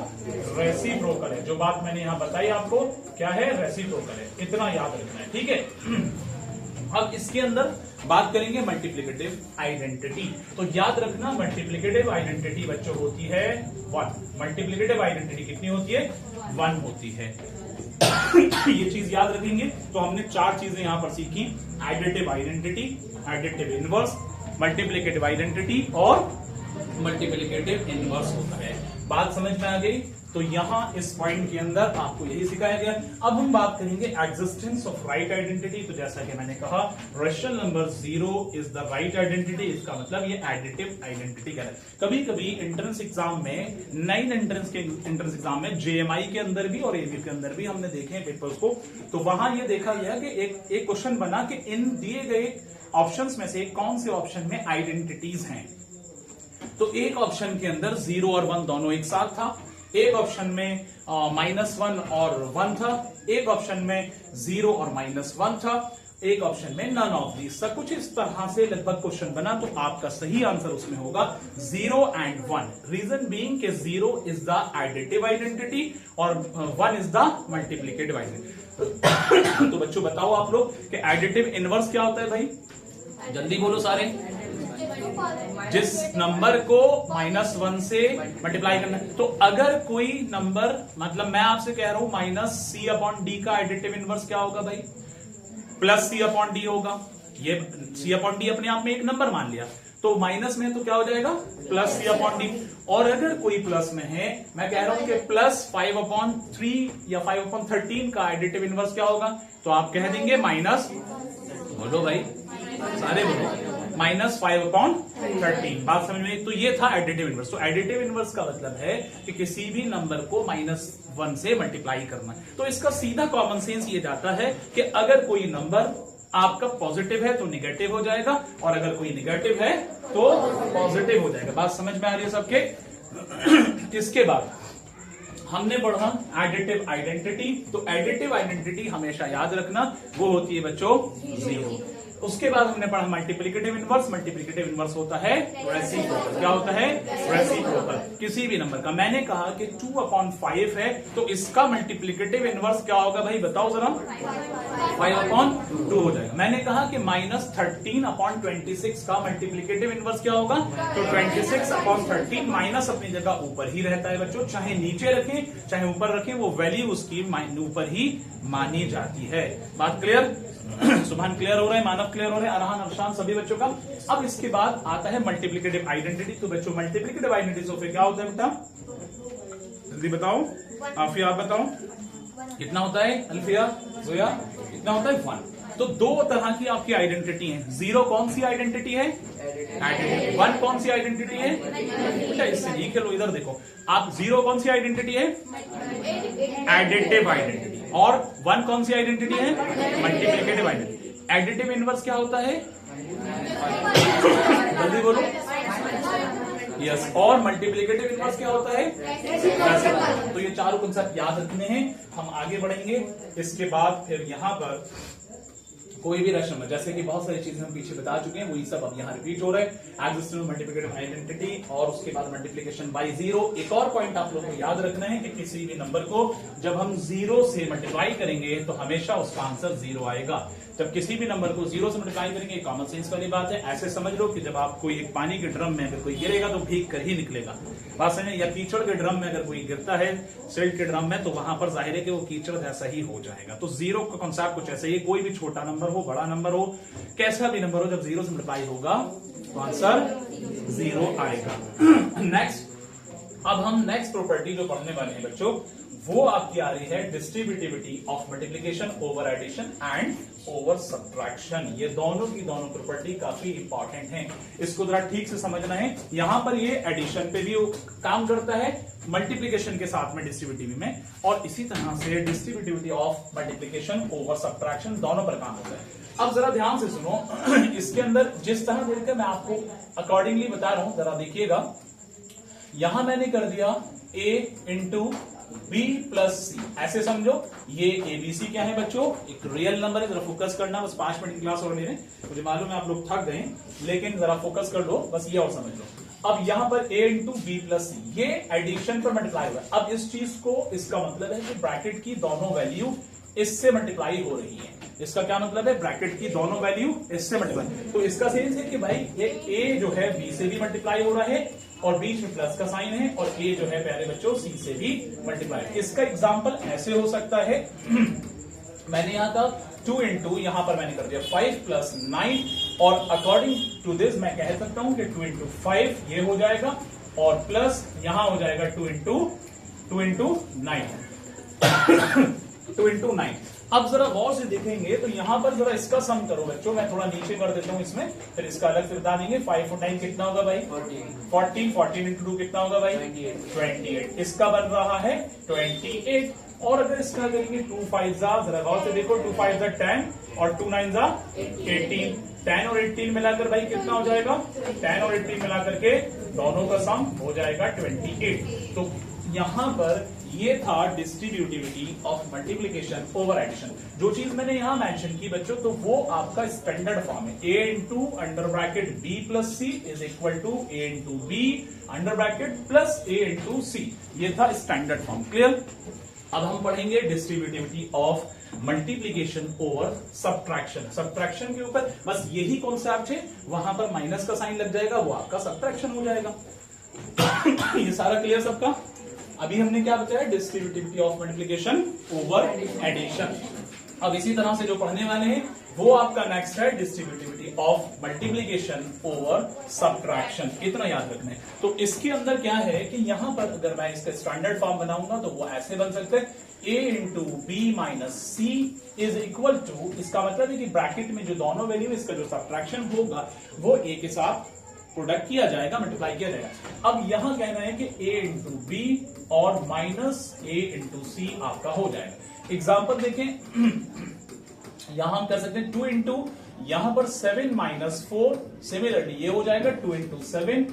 रेसिप्रोकल है। जो बात मैंने यहां बताई आपको क्या है? रेसिप्रोकल है। इतना याद रखना है, ठीक है। अब इसके अंदर बात करेंगे मल्टीप्लिकेटिव आइडेंटिटी। तो याद रखना मल्टीप्लिकेटिव आइडेंटिटी बच्चों होती है 1। मल्टीप्लिकेटिव आइडेंटिटी कितनी होती है? 1 होती है। ये चीज याद रखेंगे। तो हमने 4 चीजें यहां पर सीखी, additive identity, additive inverse, multiplicative identity और मल्टीप्लिकेटिव इनवर्स होता है। बात समझ में आ गई? तो यहां इस पॉइंट के अंदर आपको यही सिखाया गया। अब हम बात करेंगे एग्जिस्टेंस ऑफ राइट आइडेंटिटी। तो जैसा कि मैंने कहा rational number 0 is the right identity. इसका मतलब ये एडिटिव आइडेंटिटी का है। कभी कभी एंट्रेंस एग्जाम में, 9 एंट्रेंस एग्जाम में जेएमआई के अंदर भी और एबी के अंदर भी हमने देखे हैं पेपर्स को, तो वहां ये देखा गया कि एक क्वेश्चन बना कि इन दिए गए ऑप्शंस में से कौन से ऑप्शन में आइडेंटिटीज हैं। तो एक ऑप्शन के अंदर 0 और 1 दोनों एक साथ था, एक ऑप्शन में -1 और 1 था, एक ऑप्शन में 0 और -1 था, एक ऑप्शन में नन ऑफ दीज था। कुछ इस तरह से लगभग क्वेश्चन बना। तो आपका सही आंसर उसमें होगा 0 एंड 1। रीजन बीइंग कि 0 इज द एडिटिव आइडेंटिटी और 1 इज द मल्टीप्लिकेटिव आइडेंटिटी। तो बच्चों बताओ आप लोग कि एडिटिव इनवर्स क्या होता है भाई? जल्दी बोलो सारे। जिस नंबर को -1 से मल्टीप्लाई करना है। तो अगर कोई नंबर, मतलब मैं आपसे कह रहा हूं -c/d का एडिटिव इनवर्स क्या होगा भाई? +c/d होगा। ये c/d अपने आप में एक नंबर मान लिया, तो माइनस में तो क्या हो जाएगा? +c/d। और अगर कोई प्लस में है, मैं कह रहा हूं कि +5/3 या 5/13 का एडिटिव इनवर्स क्या होगा? तो आप कह देंगे माइनस, बोलो भाई सारे बोलो, -5/13। बात समझ में? तो ये था एडिटिव इनवर्स। तो एडिटिव इनवर्स का मतलब है कि किसी भी नंबर को -1 से मल्टीप्लाई करना। तो इसका सीधा कॉमन सेंस ये जाता है कि अगर कोई नंबर आपका पॉजिटिव है तो निगेटिव हो जाएगा, और अगर कोई निगेटिव है तो पॉजिटिव हो जाएगा। बात समझ में आ रही है सबके? इसके बाद हमने पढ़ा एडिटिव आइडेंटिटी। तो एडिटिव आइडेंटिटी हमेशा याद रखना वो होती है बच्चों 0। उसके बाद हमने पढ़ा मल्टीप्लिकेटिव इनवर्स। मल्टीप्लिकेटिव इनवर्स होता है रेसिप्रोकल। क्या होता है? रेसिप्रोकल किसी भी नंबर का। मैंने कहा कि 2/5 है, तो इसका मल्टीप्लिकेटिव इनवर्स क्या होगा भाई? बताओ जरा। 5/2 हो जाएगा। मैंने कहा कि -13/26 का मल्टीप्लिकेटिव इनवर्स क्या होगा? तो 26/13 माइनस अपनी जगह ऊपर ही रहता है बच्चों, चाहे नीचे रखें चाहे ऊपर रखें, वो वैल्यू उसकी ऊपर ही मानी जाती है। बात क्लियर? सुभान क्लियर हो रहा है, मानव क्लियर हो रहा है, अरहान अरशान सभी बच्चों का। अब इसके बाद आता है मल्टीप्लिकेटिव आइडेंटिटी। तो बच्चों मल्टीप्लिकेटिव आइडेंटिटी से क्या होता है बेटा? जल्दी बताओ। आफिया आप बताओ कितना होता है? अल्फिया, जोया कितना होता है? 1। तो 2 तरह की आपकी आइडेंटिटी है। 0 कौन सी आइडेंटिटी है? एडिटिव। 1 कौन सी आइडेंटिटी है? बेटा इससे जी के लो, इधर देखो आप। 0 कौन सी आइडेंटिटी है? Additive identity. और 1 कौन सी आइडेंटिटी है? Multiplicative identity. एडिटिव इनवर्स क्या होता है? जल्दी बोलो। यस। और मल्टीप्लिकेटिव इनवर्स क्या होता है? तो ये चारों कंसेप्ट याद रखने हैं। हम आगे बढ़ेंगे। इसके बाद फिर यहां पर कोई भी रेशनल नंबर, जैसे कि बहुत सारी चीजें हम पीछे बता चुके हैं, वही सब अब यहाँ रिपीट हो रहा है। एग्जिस्टेंस मल्टीप्लिकेटिव आइडेंटिटी और उसके बाद मल्टीप्लिकेशन बाय 0। एक और पॉइंट आप लोगों को याद रखना है कि किसी भी नंबर को जब हम 0 से मल्टीप्लाई करेंगे तो हमेशा उसका आंसर 0 आएगा। जब किसी भी नंबर को 0 से मल्टीप्लाई करेंगे, कॉमन सेंस वाली बात है। ऐसे समझ लो कि जब आप कोई एक पानी के ड्रम में अगर कोई गिरेगा तो भीग कर ही निकलेगा। बात समझे? या कीचड़ के ड्रम में अगर कोई गिरता है, सिल्ट के ड्रम में, तो वहां पर जाहिर है कि वो कीचड़ जैसा ही हो जाएगा। तो 0 का कॉन्सेप्ट कुछ ऐसा ही। कोई भी छोटा नंबर हो, बड़ा नंबर हो, कैसा भी नंबर हो, जब 0 से मल्टीप्लाई होगा तो आंसर 0 आएगा। नेक्स्ट अब हम नेक्स्ट प्रॉपर्टी जो पढ़ने वाले हैं बच्चों, वो आपकी आ रही है distributivity of multiplication over addition and over subtraction. ये दोनों की दोनों प्रॉपर्टी काफी इंपॉर्टेंट हैं, इसको जरा ठीक से समझना है। यहां पर ये एडिशन पे भी काम करता है, मल्टीप्लिकेशन के साथ में डिस्ट्रीब्यूटिविटी में, और इसी तरह से distributivity of multiplication over subtraction दोनों पर काम होता है। अब जरा ध्यान से सुनो, इसके अंदर जिस तरह देखकर मैं आपको अकॉर्डिंगली बता रहा हूं, जरा देखिएगा। यहां मैंने कर दिया a इंटू बी प्लस सी, ऐसे समझो। ये एबीसी क्या है बच्चों, एक रियल नंबर है। जरा फोकस करना, बस 5 मिनट की क्लास और मेरे, मुझे मालूम है आप लोग थक गए, लेकिन जरा फोकस कर लो, बस ये और समझ लो। अब यहां पर a इंटू बी प्लस सी, ये एडिशन पर मल्टीप्लाई हुआ है। अब इस चीज को, इसका मतलब है कि ब्रैकेट की दोनों वैल्यू इससे मल्टीप्लाई हो रही है। इसका क्या मतलब है, ब्रैकेट की दोनों वैल्यू इससे मल्टीप्लाई। तो इसका सेंस है कि भाई ये a जो है b से भी मल्टीप्लाई हो रहा है, और बीच में प्लस का साइन है, और a जो है प्यारे बच्चों c से भी मल्टीप्लाई। इसका एग्जांपल ऐसे हो सकता है, मैंने यहां था 2 इंटू, यहां पर मैंने कर दिया 5 प्लस 9, और अकॉर्डिंग टू दिस मैं कह सकता हूं कि 2 इंटू 5 ये हो जाएगा, और प्लस यहां हो जाएगा 2 इंटू 9। अब जरा गौर से देखेंगे तो यहां पर जरा इसका सम करो बच्चों, मैं थोड़ा नीचे कर देता हूं इसमें, फिर इसका अलग से बता देंगे। 5 और 9 कितना होगा भाई, 14 इंटू 2 कितना होगा भाई, 28। इसका बन रहा है 28। और अगर इसका करेंगे 2 5 जरा गौर से देखो, 2 5 10 और 2 9 18। 10 और 18 मिलाकर भाई कितना हो जाएगा, 10 और 18 मिलाकर के दोनों का सम हो जाएगा 28। तो यहां पर ये था distributivity of multiplication over addition. जो चीज मैंने यहां मेंशन की बच्चों, तो वो आपका स्टैंडर्ड फॉर्म है, a into under bracket b plus C is equal to a into B under bracket plus a into C. ये था स्टैंडर्ड फॉर्म। क्लियर? अब हम पढ़ेंगे distributivity of multiplication over subtraction. Subtraction के ऊपर बस यही कॉन्सेप्ट है, वहां पर माइनस का साइन लग जाएगा, वो आपका सब्ट्रैक्शन हो जाएगा। ये सारा क्लियर सबका? अभी हमने क्या बताया, distributivity of multiplication over addition. अब इसी तरह से जो पढ़ने वाले हैं वो आपका नेक्स्ट है distributivity of multiplication over subtraction. इतना याद रखना है। तो इसके अंदर क्या है कि यहां पर अगर मैं इसका स्टैंडर्ड फॉर्म बनाऊंगा तो वो ऐसे बन सकते हैं, a into b minus c is equal to, इसका मतलब है कि ब्रैकेट में जो दोनों वैल्यू, इसका जो सब्ट्रैक्शन होगा वो a के साथ प्रोडक्ट किया जाएगा, मल्टीप्लाई किया जाएगा। अब यहां कहना है कि a इंटू बी और माइनस a इंटू सी आपका हो जाएगा। एग्जाम्पल देखें, यहां हम कर सकते हैं 2 इंटू, यहां पर 7 माइनस 4, सिमिलरली ये हो जाएगा 2 इंटू 7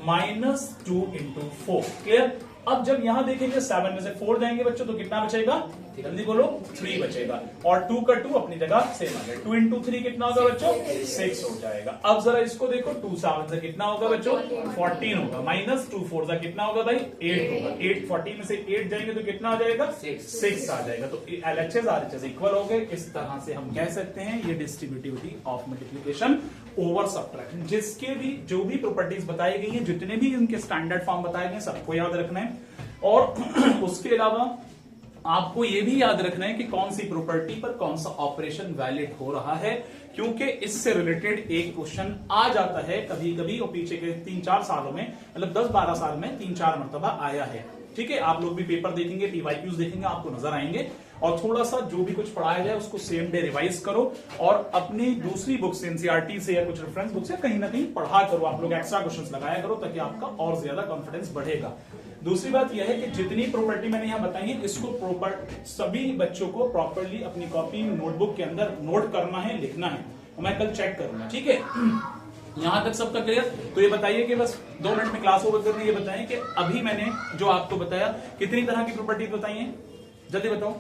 माइनस 2 इंटू 4। क्लियर? अब जब यहां देखेंगे 7 में से 4 जाएंगे बच्चों तो कितना बचेगा, जल्दी बोलो, 3 बचेगा, और 2 का 2 अपनी जगह सेम आ गया। 2 इंटू 3 कितना होगा बच्चों, 6 हो जाएगा। अब जरा इसको देखो, 2 7 से कितना होगा बच्चों, 14 होगा, माइनस 2 4 से कितना होगा भाई, 8 होगा। 8 14 में से 8 जाएंगे तो कितना आ जाएगा, 6 आ जाएगा। तो LHS RHS इक्वल हो गए। इस तरह से हम कह सकते हैं ये distributivity of multiplication over subtraction. जिसके भी जो भी प्रॉपर्टीज बताई गई हैं, जितने भी इनके स्टैंडर्ड फॉर्म बताए गए, सबको याद रखना है। और उसके अलावा आपको यह भी याद रखना है कि कौन सी प्रॉपर्टी पर कौन सा ऑपरेशन वैलिड हो रहा है, क्योंकि इससे रिलेटेड एक क्वेश्चन आ जाता है कभी कभी, और पीछे के 3-4 सालों में, मतलब 10-12 साल में 3-4 मरतबा आया है। ठीक है, आप लोग भी पेपर देखेंगे, PYQs देखेंगे, आपको नजर आएंगे। और थोड़ा सा जो भी कुछ पढ़ाया जाए उसको सेम डे रिवाइज करो, और अपनी दूसरी बुक से, NCERT से या कुछ रेफरेंस बुक से कहीं ना कहीं पढ़ा करो। आप लोग एक्स्ट्रा क्वेश्चंस लगाया करो ताकि आपका और ज्यादा कॉन्फिडेंस बढ़ेगा। दूसरी बात यह है कि जितनी प्रॉपर्टी मैंने यहां बताई है, इसको प्रॉपर सभी बच्चों को प्रॉपरली अपनी कॉपी नोटबुक के अंदर नोट करना है, लिखना है। मैं कल चेक करूंगा। ठीक है, यहां तक सबका क्लियर? तो ये बताइए कि बस 2 मिनट में क्लास ओवर करके ये बताएं कि अभी मैंने जो आपको बताया कितनी तरह की प्रॉपर्टीज बताई हैं, जल्दी बताओ।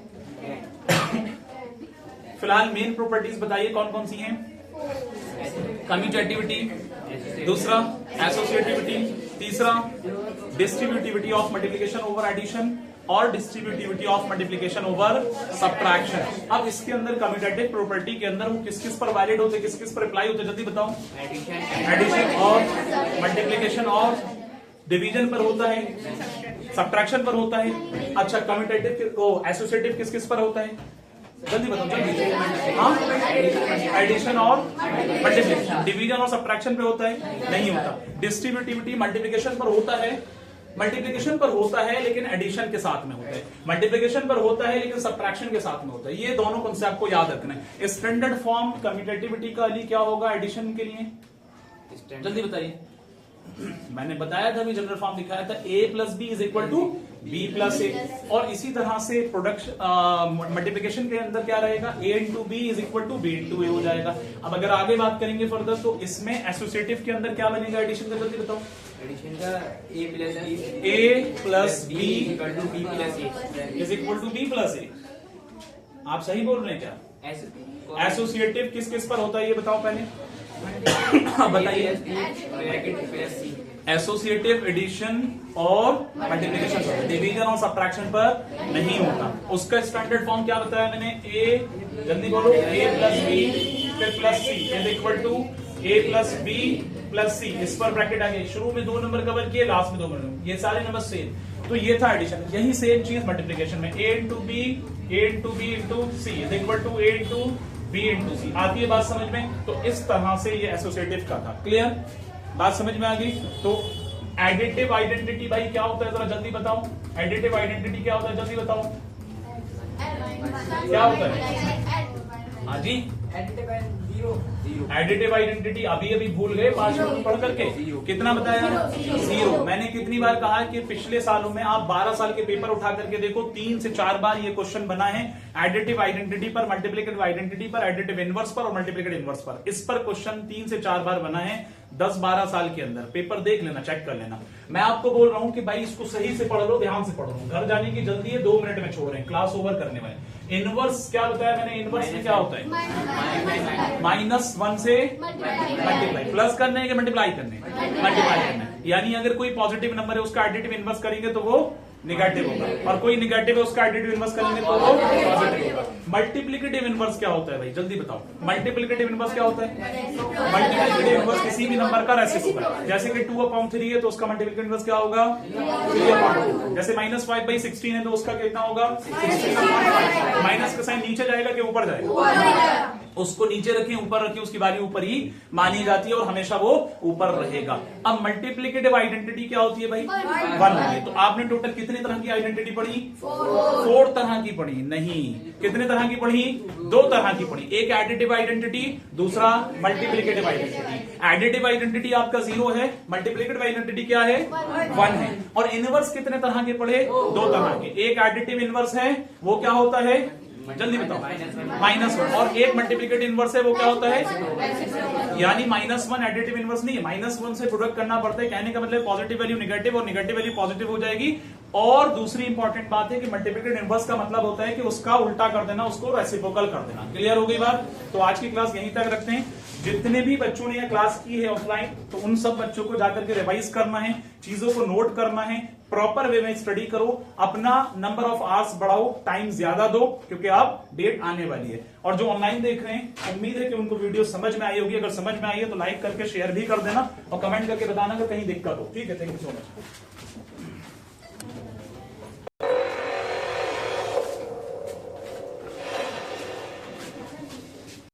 फिलहाल मेन प्रॉपर्टीज बताइए कौन कौन सी हैं। कम्यूटेटिविटी, दूसरा एसोसिएटिविटी, तीसरा distributivity of multiplication over addition, और distributivity of multiplication over subtraction. अब इसके अंदर कम्यूटेटिव प्रॉपर्टी के अंदर वो किस किस पर वैलिड होते, किस किस पर अप्लाई होते, जल्दी बताओ। एडिशन और मल्टीप्लिकेशन और डिवीजन पर होता है, सब्ट्रैक्शन पर होता है। अच्छा, कम्यूटेटिव एसोसिएटिव किस किस पर होता है, जल्दी बताओ जल्दी। हाँ, एडिशन और मल्टीप्लिकेशन। डिवीजन और सब्ट्रैक्शन पे होता है, नहीं होता। डिस्ट्रीब्यूटिविटी मल्टीप्लिकेशन पर होता है, मल्टीप्लिकेशन पर होता है लेकिन एडिशन के साथ में होता है, मल्टीप्लिकेशन पर होता है लेकिन सब्ट्रैक्शन के साथ में होता है। ये दोनों कॉन्सेप्ट को याद रखना है। स्टैंडर्ड फॉर्म कम्यूटेटिविटी का लिए क्या होगा एडिशन के लिए, जल्दी बताइए। मैंने बताया था, जनरल फॉर्म दिखाया था, a plus B is equal to B plus A. और इसी तरह से प्रोडक्शन मल्टीप्लिकेशन के अंदर क्या रहेगा, a into B is equal to B into A हो जाएगा। अब अगर आगे बात करेंगे फर्दर तो इसमें एसोसिएटिव के अंदर क्या बनेगा एडिशन का, जल्दी बताओ। एडिशन का a plus B equal to B plus A is equal to B plus A. आप सही बोल रहे हैं क्या? एसोसिएटिव किस किस पर होता है ये बताओ पहले। बताइए। एसोसिएटिव एडिशन और मल्टीप्लिकेशन पर, डिवीजन और सब्ट्रैक्शन पर नहीं होता। उसका स्टैंडर्ड फॉर्म क्या बताया मैंने, a, जल्दी बोलो, a प्लस बी फिर plus C is equal to a plus B plus C. इस पर ब्रैकेट आ गई, शुरू में 2 नंबर कवर किए, लास्ट में 2 नंबर, ये सारे नंबर सेम। तो ये था एडिशन। यही सेम चीज मल्टीप्लिकेशन में, a into B into C is equal to a into B into C. आती है बात समझ में? तो इस तरह से ये एसोसिएटिव का था। क्लियर, बात समझ में आ गई? तो एडिटिव आइडेंटिटी भाई क्या होता है, जरा जल्दी बताओ। एडिटिव आइडेंटिटी क्या होता है, जल्दी बताओ क्या होता है। हाँ जी, एडिटिव आइडेंटिटी अभी भूल गए 5 मिनट पढ़ करके। कितना बताया? 0। मैंने कितनी बार कहा कि पिछले सालों में आप 12 साल के पेपर उठा करके देखो, 3 से 4 बार ये क्वेश्चन बना है एडिटिव आइडेंटिटी पर, मल्टीप्लिकेटिव आइडेंटिटी पर, एडिटिव इनवर्स पर और मल्टीप्लिकेटिव इनवर्स पर। इस पर क्वेश्चन 3 से 4 बार बना है 10-12 साल के अंदर। पेपर देख लेना, चेक कर लेना। मैं आपको बोल रहा हूं कि भाई इसको सही से पढ़ लो, ध्यान से पढ़ लो। घर जाने की जल्दी है, 2 मिनट में छोड़ रहे हैं, क्लास ओवर करने वाले। इनवर्स क्या बताया मैंने, इनवर्स में क्या होता है, -1 से मल्टीप्लाई, प्लस करने के मल्टीप्लाई करने, मल्टीप्लाई करना। यानी अगर कोई पॉजिटिव नंबर है उसका एडिटिव इनवर्स करेंगे तो वो निगेटिव होगा, और कोई निगेटिव है उसका एडिटिव इनवर्स करेंगे तो वो पॉजिटिव होगा। मल्टीप्लिकेटिव इनवर्स क्या होता है भाई, जल्दी बताओ। मल्टीप्लिकेटिव इनवर्स क्या होता है? मल्टीप्लिकेटिव इनवर्स किसी भी नंबर का रेसिप्रोकल होगा। जैसे कि 2/3 है तो उसका मल्टीप्लिकेटिव इनवर्स क्या होगा, 3/2। जैसे -5/16 है तो उसका कितना होगा, 16/5। माइनस का साइन नीचे जाएगा कि ऊपर जाएगा, उसको नीचे रखें ऊपर रखें, उसकी वैल्यू ऊपर ही मानी जाती है और हमेशा वो ऊपर रहेगा। अब मल्टीप्लिकेटिव आइडेंटिटी क्या होती है भाई, 1 होती है। तो आपने टोटल कितने तरह की आइडेंटिटी पढ़ी, 4 तरह की पढ़ी। नहीं, कितने तरह की पढ़ी, 2 तरह की पढ़ी। एक एडिटिव आइडेंटिटी, दूसरा मल्टीप्लिकेटिव आइडेंटिटी। एडिटिव आइडेंटिटी आपका 0 है, मल्टीप्लिकेटिव आइडेंटिटी क्या है, 1 है। और इनवर्स कितने तरह के पढ़े, 2 तरह के। एक एडिटिव इनवर्स है, वो क्या होता है, जल्दी बताओ, -1। और एक मल्टीप्लिकेटिव इनवर्स है, वो क्या होता है, यानी -1 एडिटिव इनवर्स नहीं है, -1 से प्रोडक्ट करना पड़ता है। कहने का मतलब पॉजिटिव वैल्यू निगेटिव और निगेटिव वैल्यू पॉजिटिव हो जाएगी। और दूसरी इंपॉर्टेंट बात है कि मल्टीप्लिकेटिव इनवर्स का मतलब होता है कि उसका उल्टा कर देना, उसको रेसिप्रोकल कर देना। क्लियर हो गई बात? तो आज की क्लास यहीं तक रखते हैं। जितने भी बच्चों ने यह क्लास की है ऑफलाइन, तो उन सब बच्चों को जाकर के रिवाइज करना है, चीजों को नोट करना है, प्रॉपर वे में स्टडी करो, अपना नंबर ऑफ आवर्स बढ़ाओ, टाइम ज्यादा दो, क्योंकि अब डेट आने वाली है। और जो ऑनलाइन देख रहे हैं, उम्मीद है कि उनको वीडियो समझ में आई होगी। अगर समझ में आई है तो लाइक करके शेयर भी कर देना और कमेंट करके बताना अगर कहीं दिक्कत हो। ठीक है, थैंक यू सो मच।